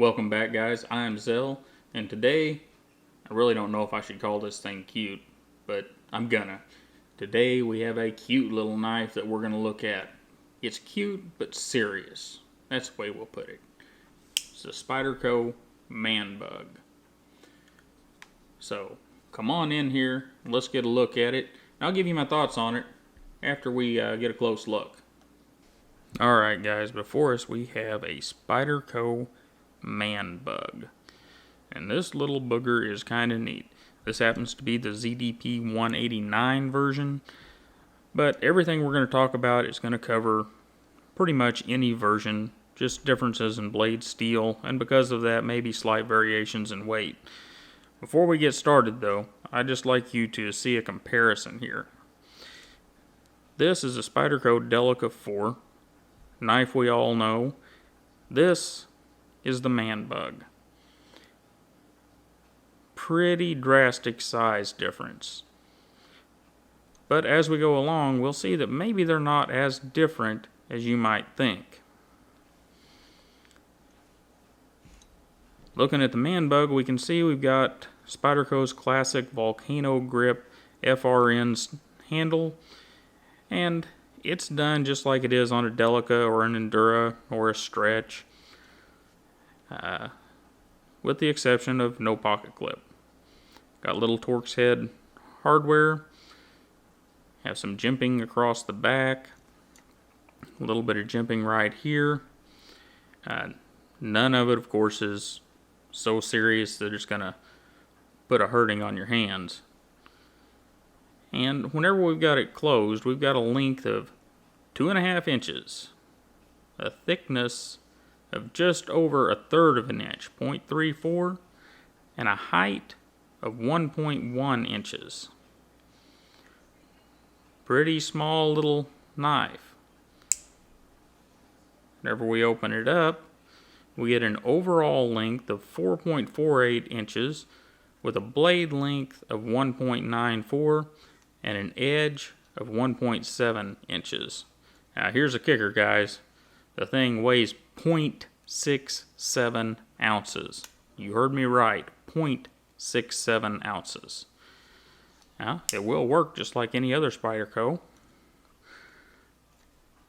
Welcome back, guys. I'm Zell, and today, I really don't know if I should call this thing cute, but I'm gonna. Today we have a cute little knife that we're gonna look at. It's cute, but serious. That's the way we'll put it. It's the Spyderco Manbug. So, come on in here, let's get a look at it. I'll give you my thoughts on it after we get a close look. Alright guys, before us we have a Spyderco Manbug. And this little booger is kind of neat. This happens to be the ZDP 189 version, but everything we're going to talk about is going to cover pretty much any version, just differences in blade steel, and because of that, maybe slight variations in weight. Before we get started though, I'd just like you to see a comparison here. This is a Spyderco Delica 4, knife we all know. This is the Manbug. Pretty drastic size difference. But as we go along, we'll see that maybe they're not as different as you might think. Looking at the Manbug, we can see we've got Spyderco's classic volcano grip FRN handle, and it's done just like it is on a Delica or an Endura or a Stretch, with the exception of no pocket clip. Got little Torx head hardware, have some jimping across the back, a little bit of jimping right here. None of it, of course, is so serious that it's going to put a hurting on your hands. And whenever we've got it closed, we've got a length of 2.5 inches, a thickness of just over 1/3 of an inch, 0.34, and a height of 1.1 inches. Pretty small little knife. Whenever we open it up, we get an overall length of 4.48 inches with a blade length of 1.94 and an edge of 1.7 inches. Now here's a kicker, guys. The thing weighs 0.67 ounces. You heard me right, 0.67 ounces. Now, it will work just like any other Spyderco.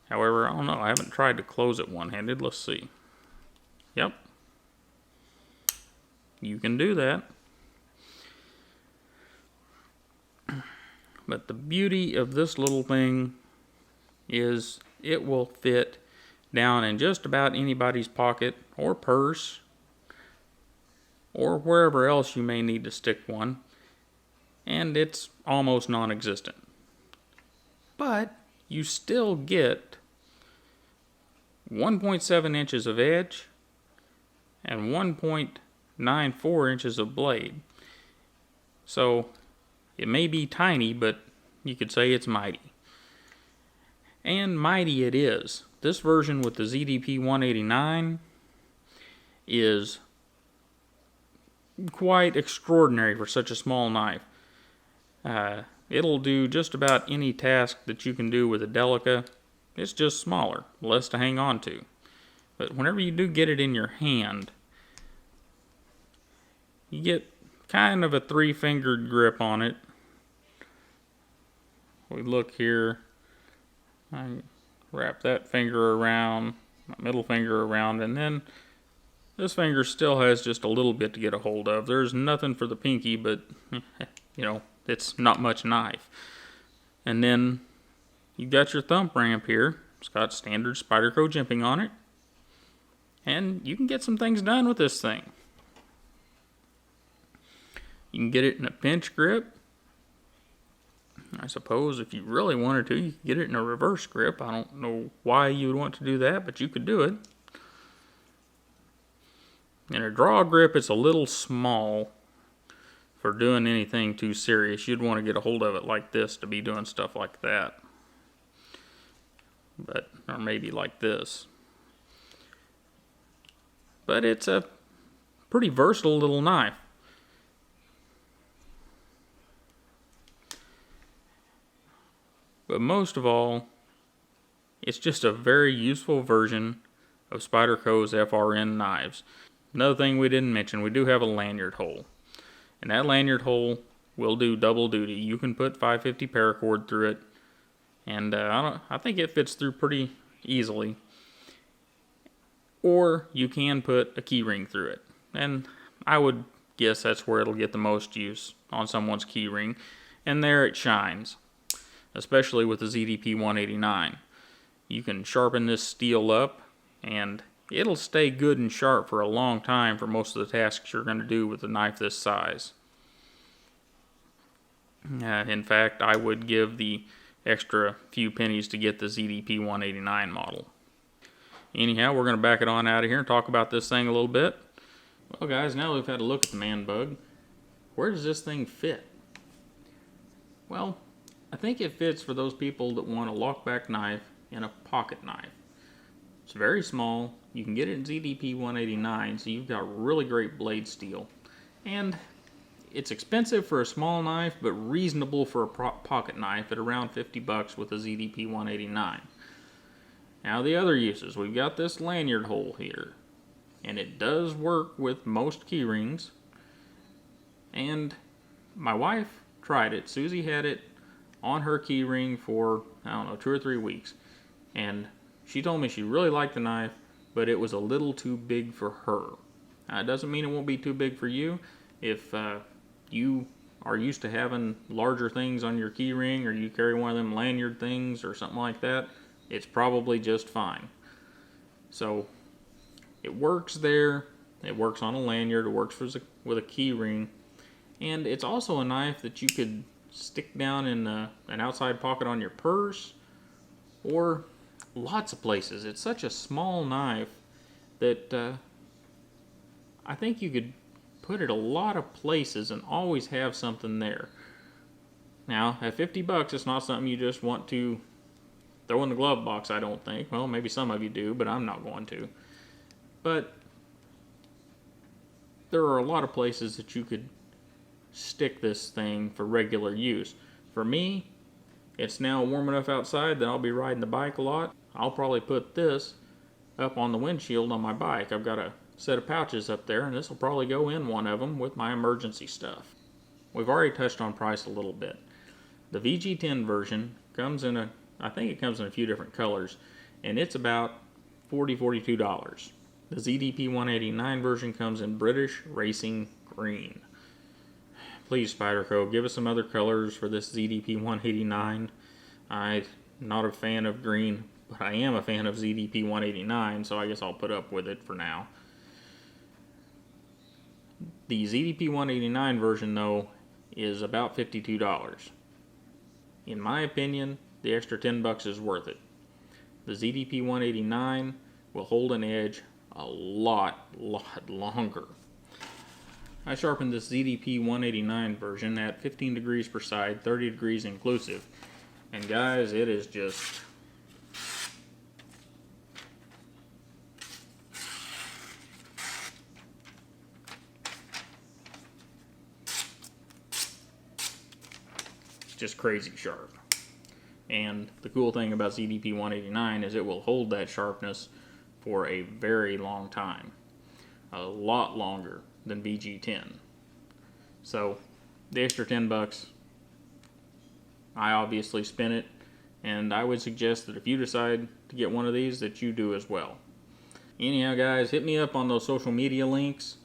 However, I don't know, I haven't tried to close it one-handed. Let's see. Yep. You can do that. But the beauty of this little thing is it will fit down in just about anybody's pocket or purse or wherever else you may need to stick one, and it's almost non-existent. But you still get 1.7 inches of edge and 1.94 inches of blade. So it may be tiny, but you could say it's mighty. And mighty it is. This version with the ZDP 189 is quite extraordinary for such a small knife. It'll do just about any task that you can do with a Delica. It's just smaller, less to hang on to. But whenever you do get it in your hand, you get kind of a 3-fingered grip on it. We look here, I wrap that finger around, my middle finger around, and then this finger still has just a little bit to get a hold of. There's nothing for the pinky, but, you know, it's not much knife. And then you've got your thumb ramp here. It's got standard Spyderco jimping on it. And you can get some things done with this thing. You can get it in a pinch grip. I suppose if you really wanted to, you could get it in a reverse grip. I don't know why you would want to do that, but you could do it. In a draw grip, it's a little small for doing anything too serious. You'd want to get a hold of it like this to be doing stuff like that. Or maybe like this. But it's a pretty versatile little knife. But most of all, it's just a very useful version of Spyderco's FRN knives. another thing we didn't mention, we do have a lanyard hole. And that lanyard hole will do double duty. You can put 550 paracord through it, and I think it fits through pretty easily. Or you can put a key ring through it, and I would guess that's where it'll get the most use, on someone's key ring, and there it shines, especially with the ZDP 189. You can sharpen this steel up, and it'll stay good and sharp for a long time for most of the tasks you're going to do with a knife this size. In fact, I would give the extra few pennies to get the ZDP 189 model. Anyhow, we're going to back it on out of here and talk about this thing a little bit. Well, guys, now we've had a look at the Manbug. Where does this thing fit? Well, I think it fits for those people that want a lockback knife and a pocket knife. It's very small. You can get it in ZDP 189, so you've got really great blade steel. And it's expensive for a small knife, but reasonable for a pocket knife at around $50 with a ZDP 189. Now the other uses, we've got this lanyard hole here, and it does work with most key rings. And my wife tried it. Susie had it on her key ring for, I don't know, 2 or 3 weeks, and she told me she really liked the knife, but it was a little too big for her. It doesn't mean it won't be too big for you. If you are used to having larger things on your key ring, or you carry one of them lanyard things or something like that, it's probably just fine. So it works there. It works on a lanyard. It works with a key ring. And it's also a knife that you could stick down in an outside pocket on your purse, or lots of places. It's such a small knife that I think you could put it a lot of places and always have something there. Now, at $50, it's not something you just want to throw in the glove box, I don't think. Well, maybe some of you do, but I'm not going to. But there are a lot of places that you could stick this thing for regular use. For me, it's now warm enough outside that I'll be riding the bike a lot. I'll probably put this up on the windshield on my bike. I've got a set of pouches up there, and this will probably go in one of them with my emergency stuff. We've already touched on price a little bit. The VG10 version comes in I think it comes in a few different colors, and it's about $42. The ZDP 189 version comes in British Racing Green. Please, Spyderco, give us some other colors for this ZDP 189. I'm not a fan of green, but I am a fan of ZDP 189, so I guess I'll put up with it for now. The ZDP 189 version, though, is about $52. In my opinion, the extra $10 is worth it. The ZDP 189 will hold an edge a lot longer. I sharpened this ZDP 189 version at 15 degrees per side, 30 degrees inclusive. And guys, it is just crazy sharp. And the cool thing about ZDP 189 is it will hold that sharpness for a very long time. A lot longer than VG10. So the extra $10, I obviously spent it, and I would suggest that if you decide to get one of these, that you do as well. Anyhow, guys, hit me up on those social media links,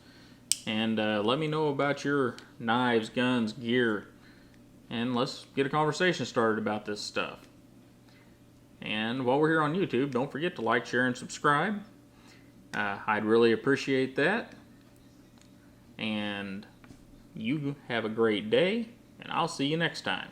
and let me know about your knives, guns, gear, and let's get a conversation started about this stuff. And while we're here on YouTube, don't forget to like, share, and subscribe. I'd really appreciate that. And you have a great day, and I'll see you next time.